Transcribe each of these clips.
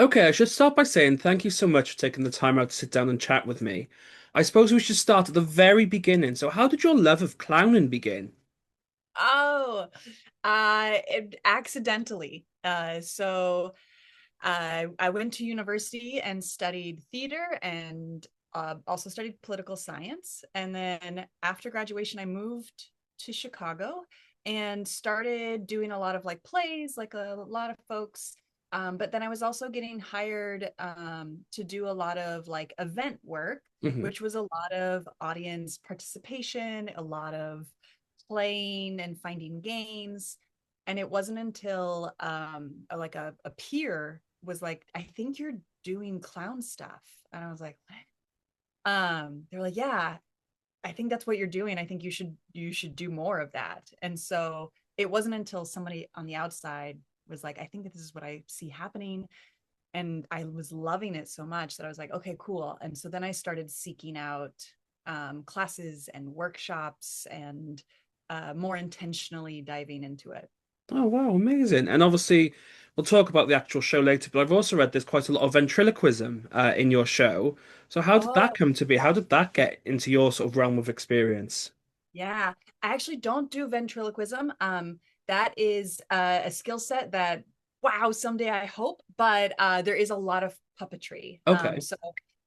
Okay, I should start by saying thank you so much for taking the time out to sit down and chat with me. I suppose we should start at the very beginning. So, how did your love of clowning begin? Oh, accidentally. I went to university and studied theater and also studied political science. And then after graduation, I moved to Chicago and started doing a lot of like plays, like a lot of folks. But then I was also getting hired to do a lot of like event work, Hmm. which was a lot of audience participation, a lot of playing and finding games. And it wasn't until like a peer was like, I think you're doing clown stuff. And I was like, what? They're like, yeah, I think that's what you're doing. I think you should do more of that. And so it wasn't until somebody on the outside was like, I think that this is what I see happening. And I was loving it so much that I was like, okay, cool. And so then I started seeking out classes and workshops and more intentionally diving into it. Oh, wow, amazing. And obviously, we'll talk about the actual show later, but I've also read there's quite a lot of ventriloquism in your show. So, how did Oh, that come to be? How did that get into your sort of realm of experience? yeah. I actually don't do ventriloquism. That is a skill set that, wow, someday I hope, but there is a lot of puppetry. Okay. So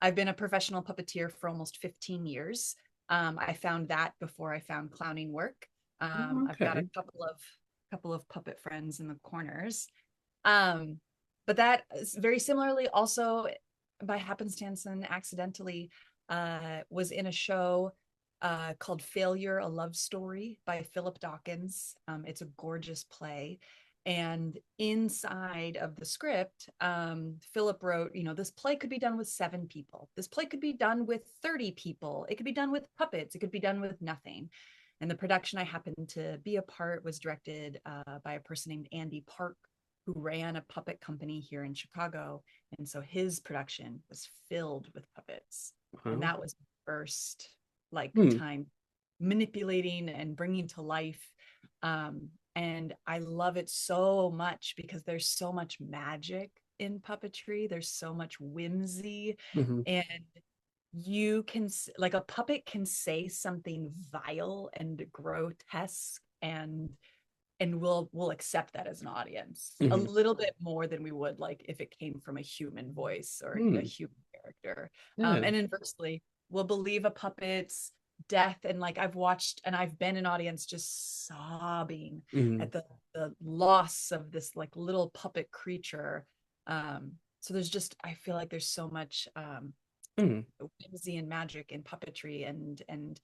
I've been a professional puppeteer for almost 15 years. I found that before I found clowning work. I've got a Okay. couple of puppet friends in the corners. Um, but that is very similarly also by happenstance and accidentally was in a show called Failure, a Love Story by Philip Dawkins. It's a gorgeous play. And inside of the script, Philip wrote, this play could be done with 7 people. This play could be done with 30 people. It could be done with puppets. It could be done with nothing. And the production I happened to be a part was directed by a person named Andy Park, who ran a puppet company here in Chicago. And so his production was filled with puppets. And Wow. that was first like Hmm. time manipulating and bringing to life. And I love it so much because there's so much magic in puppetry. There's so much whimsy, Hmm. and you can like a puppet can say something vile and grotesque, and we'll accept that as an audience a Hmm. little bit more than we would like if it came from a human voice or a Hmm. human character. Yeah. And inversely, we'll believe a puppet's death, and like I've watched and I've been an audience just sobbing Hmm. at the loss of this like little puppet creature. So there's just I feel like there's so much Hmm. whimsy and magic in puppetry and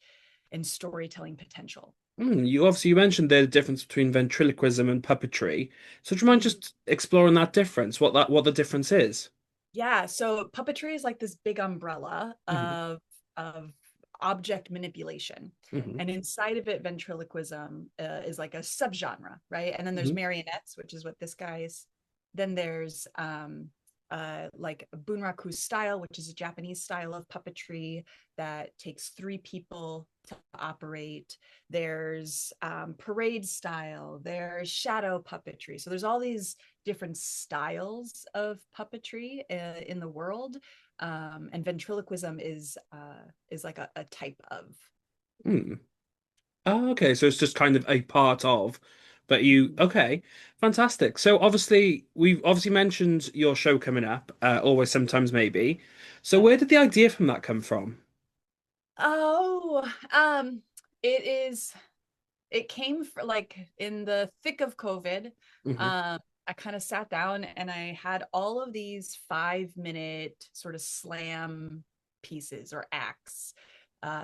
storytelling potential. You mentioned the difference between ventriloquism and puppetry. So do you mind Mhm. just exploring that difference? What the difference is? Yeah, so puppetry is like this big umbrella Hmm. of object manipulation. Hmm. And inside of it, ventriloquism is like a subgenre, right? And then there's Hmm. marionettes, which is what this guy is. Then there's like bunraku style, which is a Japanese style of puppetry that takes 3 people to operate. There's parade style. There's shadow puppetry. So there's all these different styles of puppetry in the world, and ventriloquism is like a type of. Hmm. Oh, okay. So it's just kind of a part of, but you, okay, fantastic. So obviously, we've obviously mentioned your show coming up, always, sometimes, maybe. So Yeah. where did the idea from that come from? Oh, it is. It came for like in the thick of COVID. Hmm. Um, I kind of sat down and I had all of these 5 minute sort of slam pieces or acts,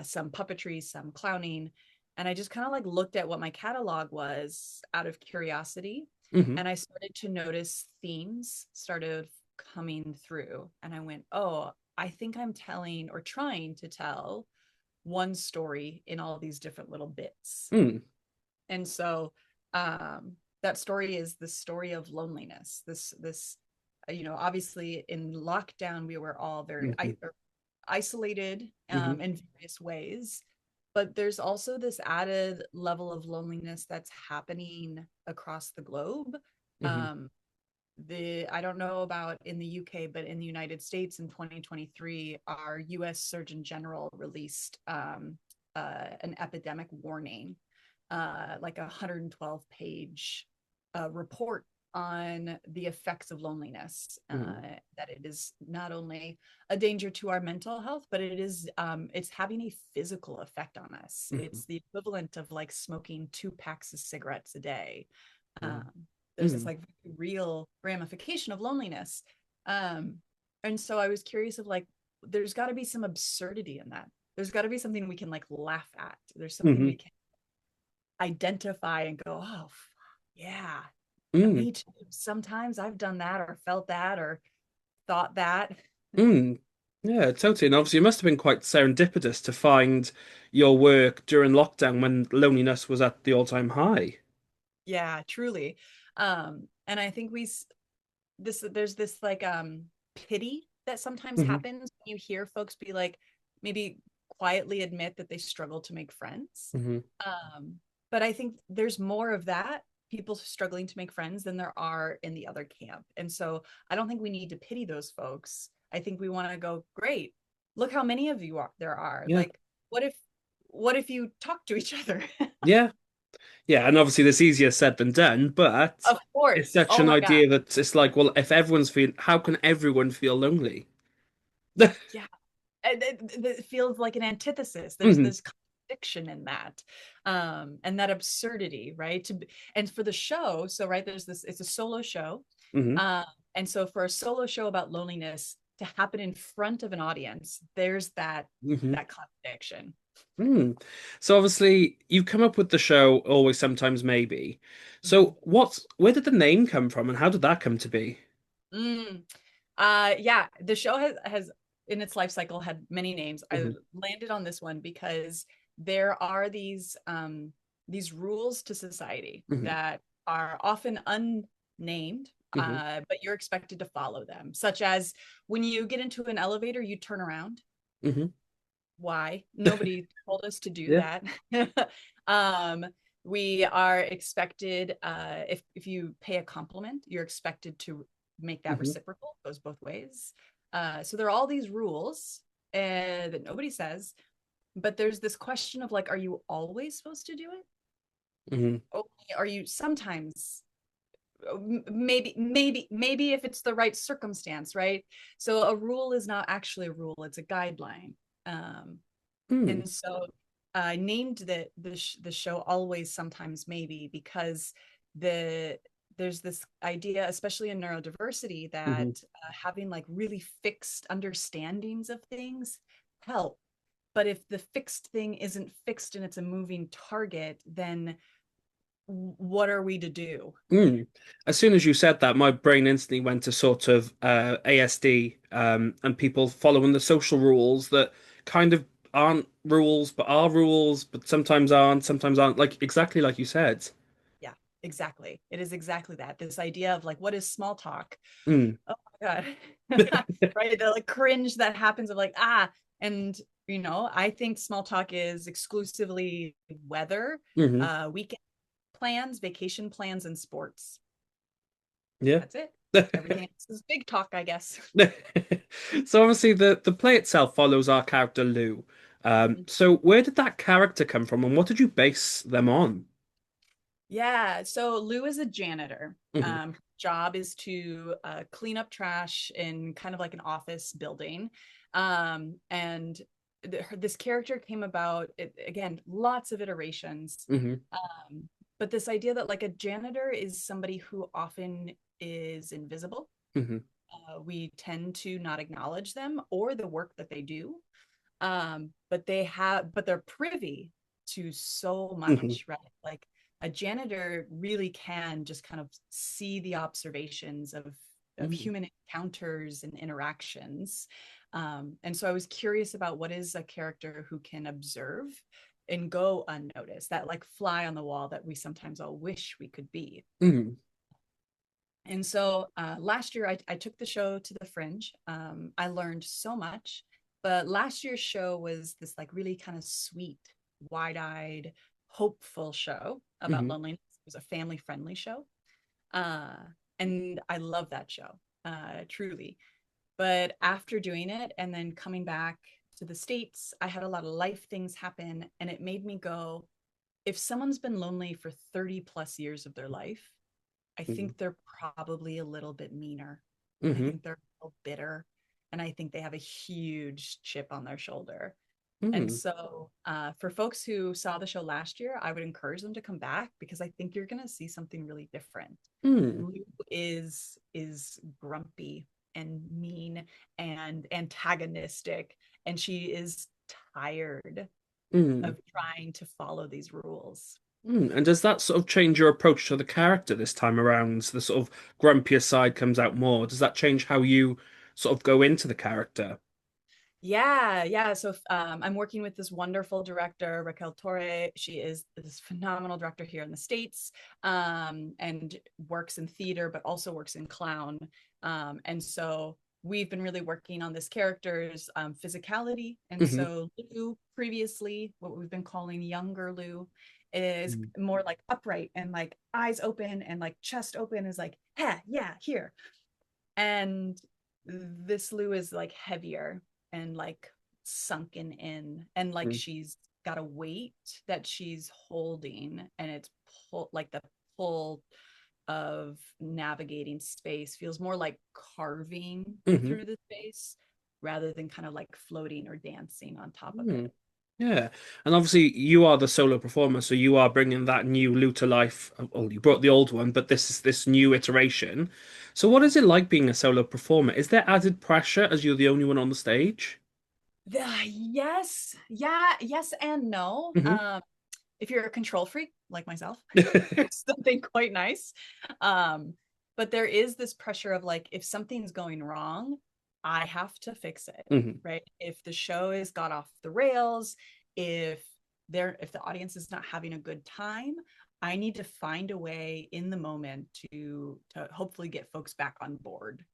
some puppetry, some clowning. And I just kind of like looked at what my catalog was out of curiosity. Hmm. And I started to notice themes started coming through. And I went, oh, I think I'm telling or trying to tell one story in all these different little bits. Mm. And so that story is the story of loneliness. This obviously in lockdown we were all very Hmm. isolated Hmm. in various ways, but there's also this added level of loneliness that's happening across the globe. Hmm. um, I don't know about in the UK, but in the United States in 2023, our US Surgeon General released an epidemic warning, like a 112 page report on the effects of loneliness, Mm-hmm. that it is not only a danger to our mental health, but it's having a physical effect on us. Mm-hmm. It's the equivalent of like smoking 2 packs of cigarettes a day. Wow. um, there's this Mm-hmm. like real ramification of loneliness. um, and so I was curious of like, there's got to be some absurdity in that. There's got to be something we can like laugh at. There's something Mm-hmm. we can identify and go, oh yeah, Mm. me too. Sometimes I've done that or felt that or thought that. Mm. Yeah, totally. And obviously, it must have been quite serendipitous to find your work during lockdown when loneliness was at the all-time high. Yeah, truly. And I think there's this like pity that sometimes Hmm. happens when you hear folks be like, maybe quietly admit that they struggle to make friends. Hmm. um but I think there's more of that, people struggling to make friends, than there are in the other camp. And so I don't think we need to pity those folks. I think we want to go, great, look how many of you there are. Yeah. Like, what if you talk to each other? Yeah. Yeah. And obviously, this easier said than done, but Of it's course. such Oh an my god. idea that it's like, well, if everyone's feeling, how can everyone feel lonely? Yeah. It feels like an antithesis. There's Hmm. this contradiction in that, and that absurdity, right? And for the show, so right, there's this. It's a solo show, Hmm. um, and so for a solo show about loneliness to happen in front of an audience, there's Hmm. that contradiction. Mm. So obviously, you come up with the show always, sometimes, maybe. Mhm. So where did the name come from, and how did that come to be? Mm. Yeah, the show has in its life cycle had many names. I Hmm. landed on this one because there are these rules to society Hmm. that are often unnamed, Hmm. but you're expected to follow them, such as when you get into an elevator, you turn around. Hmm. Why? Nobody told us to do Yeah. that. um, we are expected, if you pay a compliment, you're expected to make that Hmm. reciprocal. It goes both ways. So there are all these rules that nobody says, but there's this question of like, are you always supposed to do it? Hmm. Only are you sometimes, maybe if it's the right circumstance, right? So a rule is not actually a rule, it's a guideline. um, Mm. and so I named the show Always Sometimes Maybe because the there's this idea, especially in neurodiversity, that Hmm. having like really fixed understandings of things help. But if the fixed thing isn't fixed and it's a moving target, then what are we to do? Mm. As soon as you said that, my brain instantly went to sort of ASD, and people following the social rules that kind of aren't rules, but are rules, but sometimes aren't, like exactly like you said. Yeah, exactly. It is exactly that. This idea of like, what is small talk? Mm. Oh my God. Right. The like cringe that happens of like, and I think small talk is exclusively weather, Hmm. weekend plans, vacation plans, and sports. Yeah. That's it. Everything else is big talk, I guess. So obviously the play itself follows our character Lou. So where did that character come from, and what did you base them on? Yeah. So Lou is a janitor. Hmm. Her job is to clean up trash in kind of like an office building. And this character came about, again, lots of iterations. Hmm. But this idea that like a janitor is somebody who often is invisible. Hmm. We tend to not acknowledge them or the work that they do. But they're privy to so Hmm. much, right? Like a janitor really can just kind of see the observations of Hmm. human encounters and interactions. And so I was curious about what is a character who can observe and go unnoticed, that like fly on the wall that we sometimes all wish we could be. Hmm. And so last year, I took the show to the Fringe. I learned so much, but last year's show was this like really kind of sweet, wide-eyed, hopeful show about Hmm. loneliness. It was a family-friendly show. Uh, And I love that show, truly. But after doing it and then coming back to the States, I had a lot of life things happen. And it made me go, if someone's been lonely for 30 plus years of their life, I Mm-hmm. think they're probably a little bit meaner. And I Mm-hmm. think they're a little bitter. And I think they have a huge chip on their shoulder. And Mm-hmm. so, for folks who saw the show last year, I would encourage them to come back because I think you're going to see something really different. Mm-hmm. Lou is grumpy and mean and antagonistic, and she is tired Mm-hmm. of trying to follow these rules. And does that sort of change your approach to the character this time around? The sort of grumpier side comes out more. Does that change how you sort of go into the character? Yeah, yeah. So I'm working with this wonderful director, Raquel Torre. She is this phenomenal director here in the States, and works in theater, but also works in clown. And so we've been really working on this character's physicality. And Hmm. so Lou, previously, what we've been calling younger Lou, is more like upright and like eyes open and like chest open, is like, yeah, here. And this Lou is like heavier and like sunken in, and like she's got a weight that she's holding, and it's like the pull of navigating space feels more like carving Hmm. through the space rather than kind of like floating or dancing on top of Hmm. it. Yeah, and obviously you are the solo performer, so you are bringing that new Lou to life. Well, you brought the old one, but this is this new iteration. So, what is it like being a solo performer? Is there added pressure as you're the only one on the stage? Yes, yeah, yes and no. Hmm. If you're a control freak like myself, there's something quite nice. Um, but there is this pressure of like, if something's going wrong, I have to fix it, Hmm. right? If the show has got off the rails, if if the audience is not having a good time, I need to find a way in the moment to hopefully get folks back on board.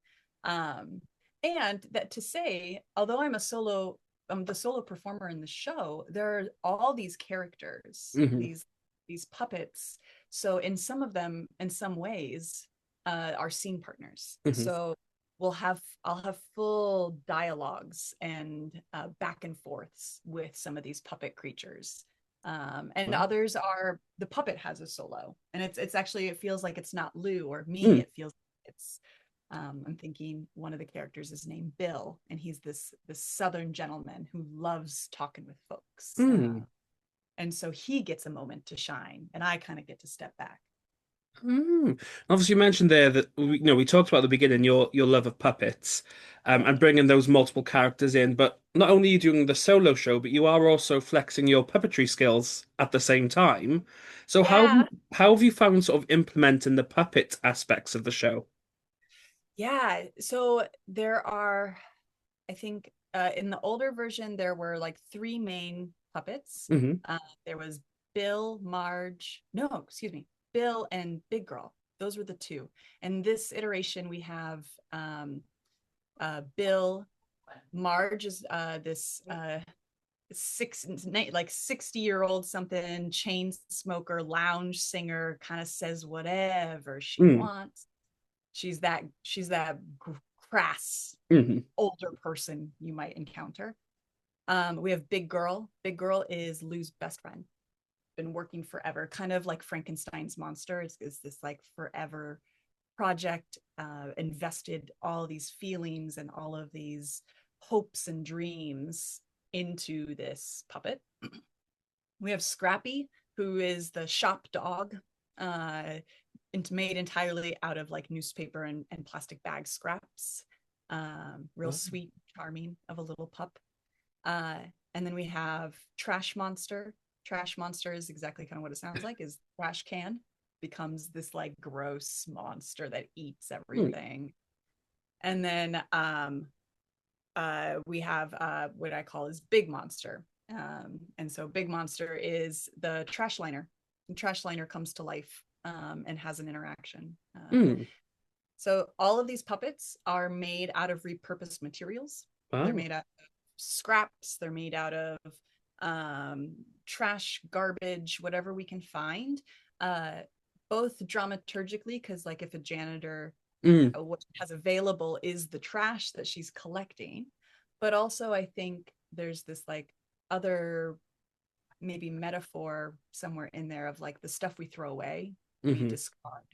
Um, and that to say, although I'm the solo performer in the show, there are all these characters, Hmm. these puppets. So in some of them, in some ways, are scene partners. Hmm. So I'll have full dialogues and back and forths with some of these puppet creatures. And Wow. others are the puppet has a solo, and it's actually, it feels like it's not Lou or me. Mm. It feels like it's I'm thinking one of the characters is named Bill, and he's this Southern gentleman who loves talking with folks, Mm. and so he gets a moment to shine, and I kind of get to step back. Mm. Obviously, you mentioned there that we talked about at the beginning your love of puppets, and bringing those multiple characters in. But not only are you doing the solo show, but you are also flexing your puppetry skills at the same time. So Yeah, how have you found sort of implementing the puppet aspects of the show? yeah. So there are, I think, in the older version there were like three main puppets. Hmm. There was Bill, Marge, no, excuse me, Bill and Big Girl. Those were the two. And this iteration we have Bill. Marge is this like 60-year-old something chain smoker lounge singer, kind of says whatever she Mm. wants. She's that crass Hmm. older person you might encounter. We have Big Girl. Big Girl is Lou's best friend. Been working forever, kind of like Frankenstein's monster. Is this like forever project, invested all these feelings and all of these hopes and dreams into this puppet. We have Scrappy, who is the shop dog, uh, made entirely out of like newspaper and plastic bag scraps. Real sweet, charming of a little pup. Uh, and then we have Trash Monster. Trash Monster is exactly kind of what it sounds like, is trash can becomes this like gross monster that eats Mm. everything. And then we have what I call is Big Monster. And so Big Monster is the trash liner. The trash liner comes to life, and has an interaction. Mm. So all of these puppets are made out of repurposed materials. They're Wow. made out of scraps. They're made out of trash, garbage, whatever we can find. Uh, both dramaturgically, because like if a janitor, Mm, what she has available is the trash that she's collecting, but also I think there's this like other maybe metaphor somewhere in there of like the stuff we throw away, we hmm discard,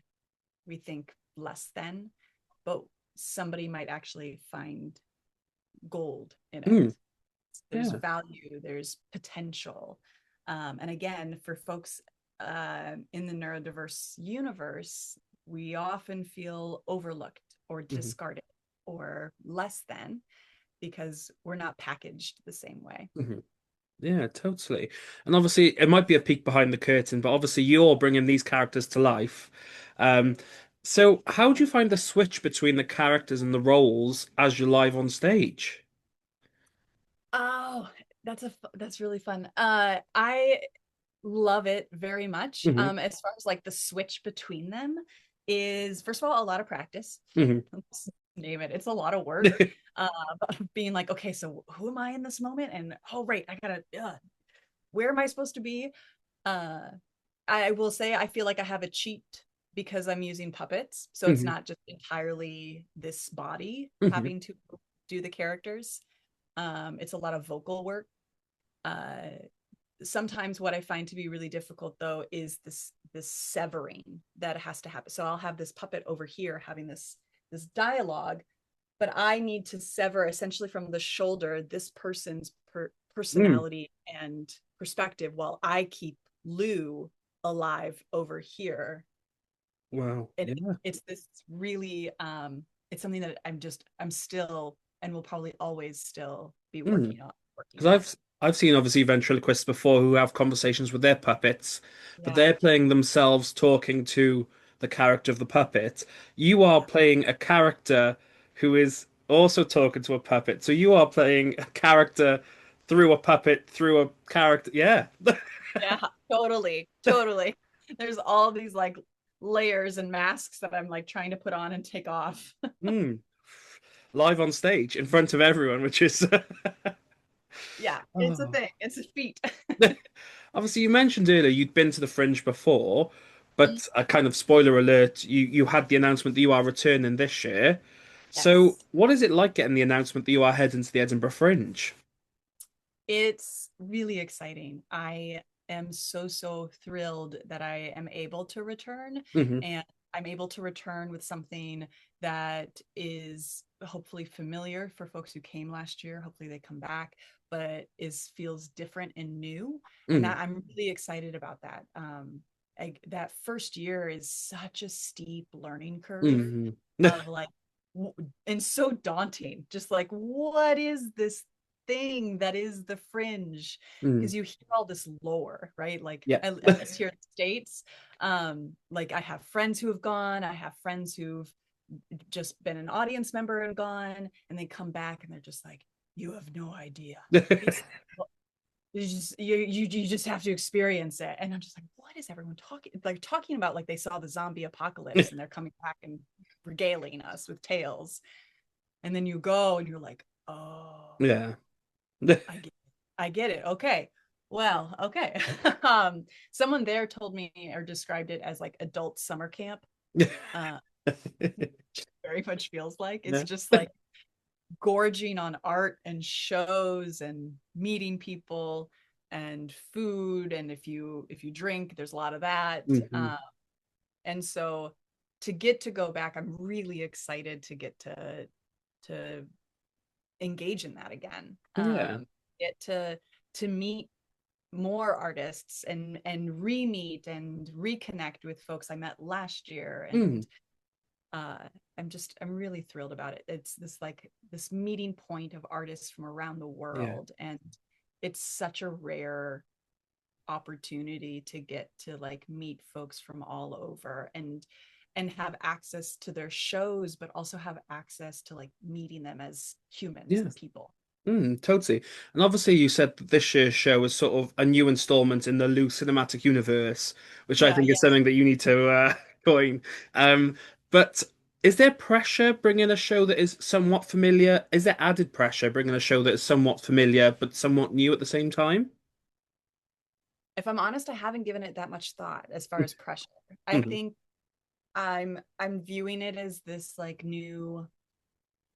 we think less than, but somebody might actually find gold in it. mm, There's yeah. value, there's potential. And again, for folks in the neurodiverse universe, we often feel overlooked or hmm discarded or less than because we're not packaged the same way. hmm Yeah, totally. And obviously, it might be a peek behind the curtain, but obviously, you're bringing these characters to life. Um, so how do you find the switch between the characters and the roles as you're live on stage? Oh, that's really fun. I love it very much. Hmm As far as like the switch between them is, first of all, a lot of practice. hmm Name it. It's a lot of work. Uh, being like, okay, so who am I in this moment? And oh, right, I gotta. Where am I supposed to be? Uh, I will say I feel like I have a cheat because I'm using puppets, so it's hmm not just entirely this body hmm having to do the characters. It's a lot of vocal work. Uh, Sometimes what I find to be really difficult though is this severing that has to happen. So I'll have this puppet over here having this dialogue, but I need to sever essentially from the shoulder this person's Mm. personality and perspective while I keep Lou alive over here. Wow. And Yeah. it's this really it's something that I'm still and will probably always still be Mm. working Because at. I've seen obviously ventriloquists before who have conversations with their puppets, but Yeah. they're playing themselves talking to the character of the puppet. You are playing a character who is also talking to a puppet. So you are playing a character through a puppet through a character. Yeah. Yeah, totally, totally. There's all these like layers and masks that I'm like trying to put on and take off. Mm. Live on stage in front of everyone, which is Yeah, it's a oh. thing. It's a feat. Obviously, you mentioned earlier you'd been to the Fringe before, but a kind of spoiler alert, you had the announcement that you are returning this year. So, Yes. what is it like getting the announcement that you are heading to the Edinburgh Fringe? It's really exciting. I am so thrilled that I am able to return, Hmm and I'm able to return with something that is hopefully familiar for folks who came last year. Hopefully they come back, but is feels different and new. And hmm that I'm really excited about that. That first year is such a steep learning curve hmm of like and so daunting, just like what is this thing that is the fringe, mm because you hear all this lore, right? Like Yeah. at least here in the States, like I have friends who have gone, I have friends who've just been an audience member and gone, and they come back and they're just like, you have no idea. It's you just have to experience it. And I'm just like, what is everyone talking about? Like they saw the zombie apocalypse and they're coming back and regaling us with tales. And then you go and you're like, oh, Yeah. I get it. Okay. Well, okay. Someone there told me or described it as like adult summer camp. Uh, very much feels like it's Yeah. just like gorging on art and shows and meeting people and food, and if you drink there's a lot of that, hmm and so to get to go back, I'm really excited to get to engage in that again, Yeah. get to meet more artists and re-meet and reconnect with folks I met last year, Mm. and uh I'm really thrilled about it. It's this meeting point of artists from around the Yeah. world, and it's such a rare opportunity to get to like meet folks from all over and have access to their shows, but also have access to like meeting them as humans Yeah. and people. Totally. And obviously, you said that this year's show is sort of a new installment in the Lou cinematic universe, which I Yeah, think yeah. is something that you need to coin. Um, but is there pressure bringing a show that is somewhat familiar? Is there added pressure bringing a show that is somewhat familiar but somewhat new at the same time? if I'm honest, I haven't given it that much thought as far as pressure. I Hmm. think I'm viewing it as this like new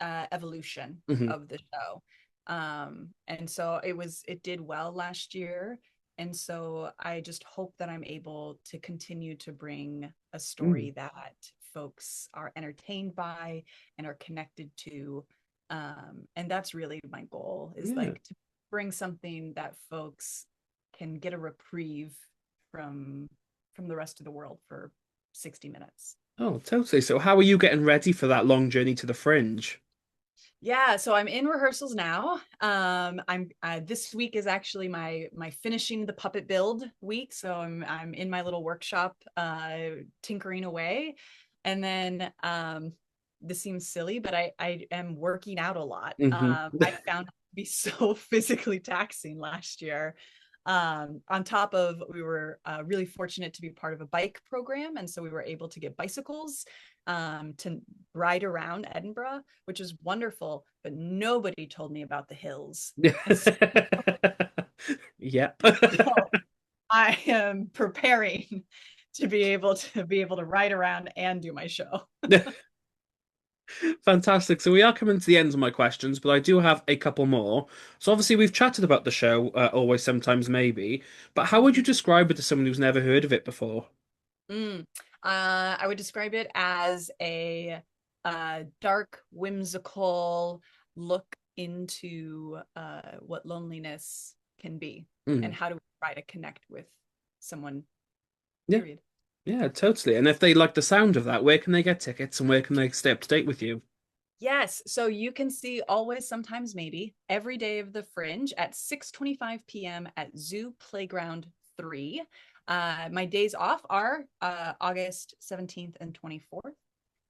evolution Hmm. of the show. And so it did well last year. And so I just hope that I'm able to continue to bring a Mm. story that folks are entertained by and are connected to. And that's really my goal, is Yeah. like to bring something that folks can get a reprieve from from the rest of the world for 60 minutes. Oh, totally. So how are you getting ready for that long journey to the Fringe? Yeah, so I'm in rehearsals now. I'm this week is actually my finishing the puppet build week, so I'm in my little workshop tinkering away. And then this seems silly, but I am working out a lot. Hmm. I found it to be so physically taxing last year. On top of, we were really fortunate to be part of a bike program, and so we were able to get bicycles to ride around Edinburgh, which is wonderful. But nobody told me about the hills, and so Yep. I am preparing to be able to ride around and do my show. Fantastic. So we are coming to the end of my questions, but I do have a couple more. So obviously we've chatted about the show, always, sometimes, maybe. But how would you describe it to someone who's never heard of it before? Mm. I would describe it as a dark, whimsical look into what loneliness can be and Mm. how to try to connect with someone, Yeah, period. yeah, totally. And if they like the sound of that, where can they get tickets and where can they stay up to date with you? Yes, so you can see Always Sometimes Maybe every day of the Fringe at 6:25 p.m. at Zoo Playground 3. My days off are August 17th and 24th.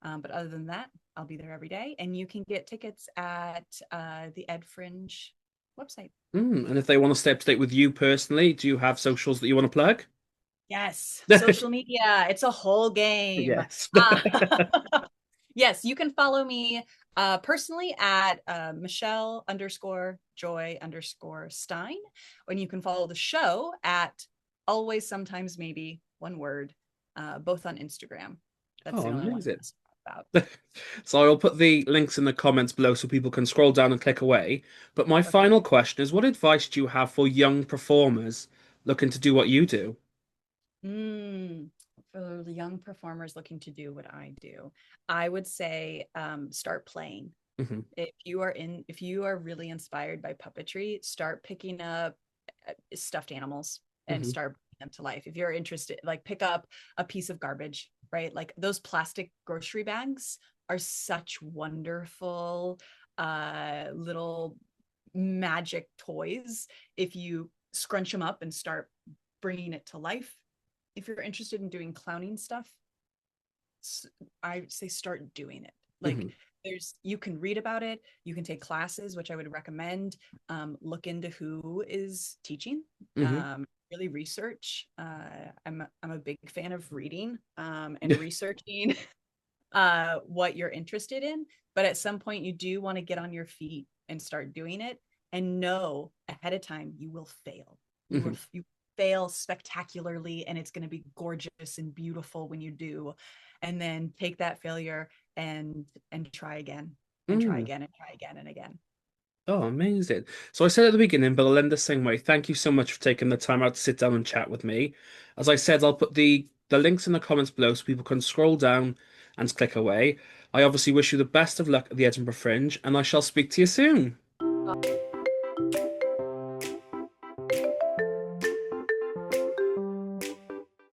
But other than that, I'll be there every day. And you can get tickets at the Ed Fringe website. And if they want to stay up to date with you personally, do you have socials that you want to plug? Yes, social media. It's a whole game. Yes. Yes, you can follow me personally at Michele_Joy_Stein. And you can follow the show at Always Sometimes Maybe, one word, both on Instagram. That's Oh, the only one I amazing. mess about. So I will put the links in the comments below so people can scroll down and click away. But my Perfect. final question is, what advice do you have for young performers looking to do what you do? Mm, for the young performers looking to do what I do, I would say start playing. Hmm. If you are really inspired by puppetry, start picking up stuffed animals and Hmm. start bringing them to life. If you're interested, like pick up a piece of garbage, right? Like those plastic grocery bags are such wonderful little magic toys. If you scrunch them up and start bringing it to life, if you're interested in doing clowning stuff, I say start doing it. Like Hmm. you can read about it, you can take classes, which I would recommend. Look into who is teaching. Hmm. Really research. I'm a big fan of reading and researching what you're interested in. But at some point, you do want to get on your feet and start doing it, and know ahead of time you will fail. Hmm. You fail spectacularly, and it's going to be gorgeous and beautiful when you do. And then take that failure and try again and try Mm. again and try again and again. Oh, amazing. So I said at the beginning, but I'll end the same way. Thank you so much for taking the time out to sit down and chat with me. As I said, I'll put the links in the comments below so people can scroll down and click away. I obviously wish you the best of luck at the Edinburgh Fringe, and I shall speak to you soon.